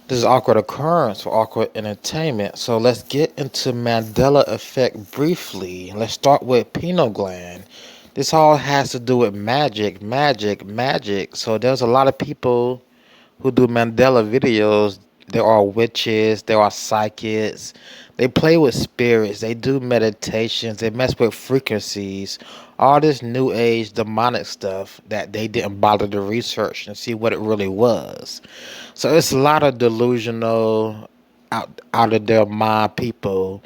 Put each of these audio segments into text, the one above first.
This is awkward occurrence for awkward entertainment. So let's get into Mandela effect briefly. Let's start with pineal gland. This all has to do with magic, magic, magic. So there's a lot of people who do Mandela videos. There are witches, there are psychics. They play with spirits, they do meditations, they mess with frequencies. All this new age demonic stuff that they didn't bother to research and see what it really was. So it's a lot of delusional, out of their mind people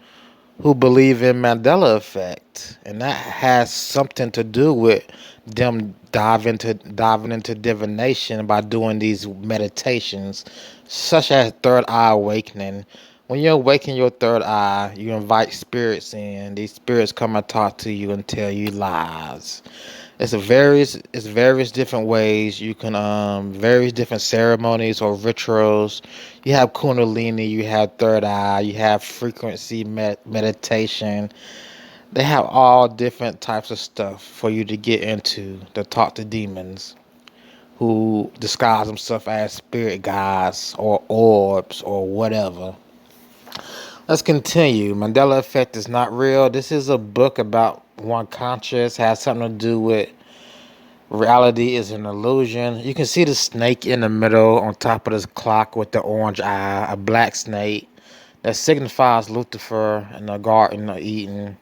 who believe in Mandela effect, and that has something to do with them diving into divination by doing these meditations, such as third eye awakening. When you awaken your third eye, you invite spirits in. These spirits come and talk to you and tell you lies. It's various different ways you can various different ceremonies or rituals. You have kundalini, you have third eye, you have frequency meditation. They have all different types of stuff for you to get into to talk to demons who disguise themselves as spirit guides or orbs or whatever. Let's continue. Mandela effect is not real. This is a book about one conscious, has something to do with reality is an illusion. You can see the snake in the middle on top of this clock with the orange eye, a black snake that signifies Lucifer in the Garden of Eden.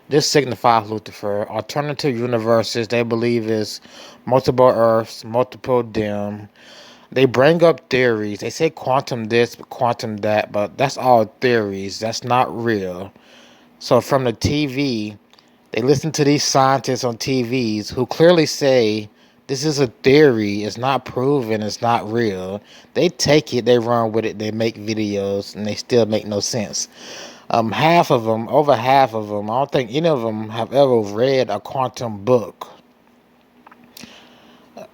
This signifies Lucifer. Alternative universes, they believe, is multiple Earths, multiple them. They bring up theories. They say quantum this, quantum that, but that's all theories. That's not real. So from the TV, they listen to these scientists on TVs who clearly say this is a theory, it's not proven, it's not real. They take it, they run with it, they make videos, and they still make no sense. Half of them, over half of them, I don't think any of them have ever read a quantum book.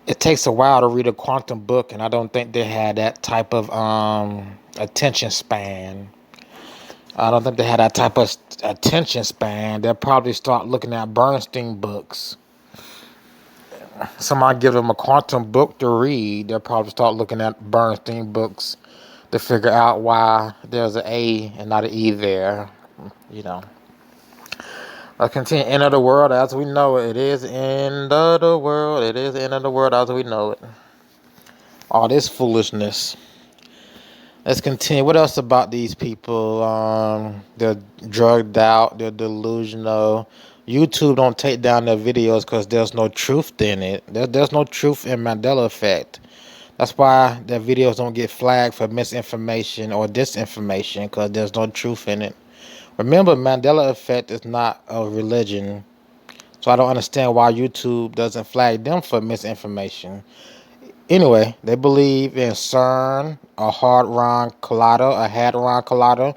It takes a while to read a quantum book, and I don't think they had that type of attention span. I don't think they had that type of attention span. They'll probably start looking at Bernstein books. Somebody give them a quantum book to read, they'll probably start looking at Bernstein books to figure out why there's an A and not an E there. You know. Let's continue. End of the world as we know it. It is the end of the world. It is the end of the world as we know it. All this foolishness. Let's continue. What else about these people? They're drugged out. They're delusional. YouTube don't take down their videos because there's no truth in it. There's no truth in Mandela effect. That's why their videos don't get flagged for misinformation or disinformation because there's no truth in it. Remember, Mandela effect is not a religion, so I don't understand why YouTube doesn't flag them for misinformation. Anyway, they believe in CERN, a hadron collider.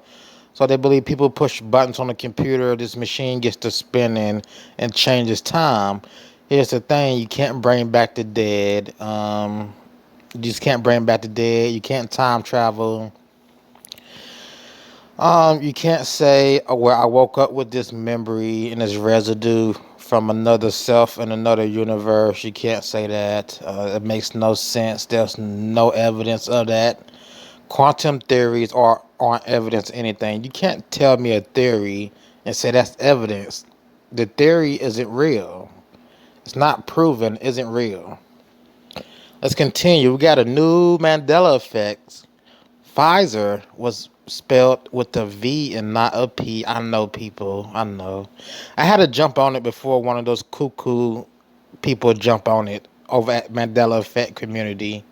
So they believe people push buttons on the computer, this machine gets to spinning and changes time. Here's the thing: you can't bring back the dead. You just can't bring back the dead. You can't time travel. You can't say, oh, well, I woke up with this memory and this residue from another self in another universe. You can't say that. It makes no sense. There's no evidence of that. Quantum theories aren't evidence of anything. You can't tell me a theory and say that's evidence. The theory isn't real. It's not proven, isn't real. Let's continue. We got a new Mandela effect. Pfizer was spelled with a V and not a P. I know, people. I know. I had to jump on it before one of those cuckoo people jump on it over at Mandela Effect Community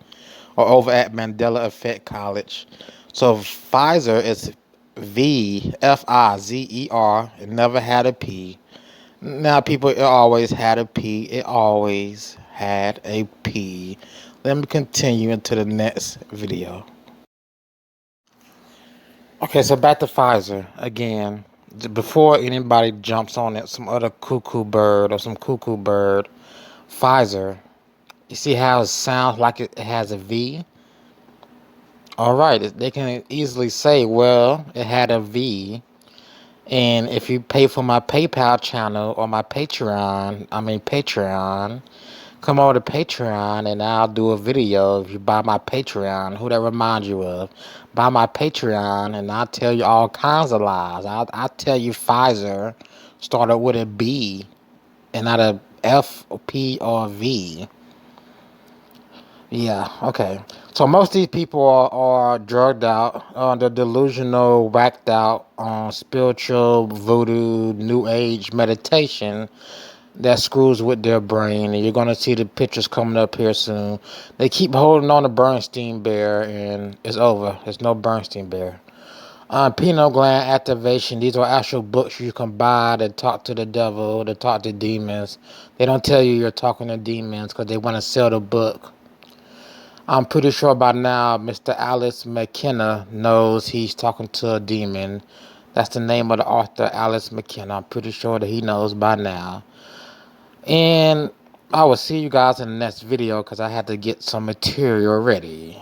or over at Mandela Effect College. So Pfizer is Fizer. It never had a P. Now, people, it always had a P. It always had a P. Let me continue into the next video. Okay, so back to Pfizer again. Before anybody jumps on it, some other cuckoo bird or some cuckoo bird, Pfizer. You see how it sounds like it has a V? All right, they can easily say, well, it had a V. And if you pay for my PayPal channel or my Patreon, Come over to Patreon and I'll do a video if you buy my Patreon. Who that reminds you of? Buy my Patreon and I'll tell you all kinds of lies. I'll tell you Pfizer started with a B and not a F, P, or V. Yeah, okay. So most of these people are drugged out, they're delusional, whacked out on spiritual voodoo, new age meditation that screws with their brain. And you're going to see the pictures coming up here soon. They keep holding on to Bernstein Bear, and it's over. There's no Bernstein Bear. Pineal gland activation. These are actual books you can buy that talk to the devil, that talk to demons. They don't tell you you're talking to demons because they want to sell the book. I'm pretty sure by now Mr. Alice McKenna knows he's talking to a demon. That's the name of the author, Alice McKenna. I'm pretty sure that he knows by now. And I will see you guys in the next video because I had to get some material ready.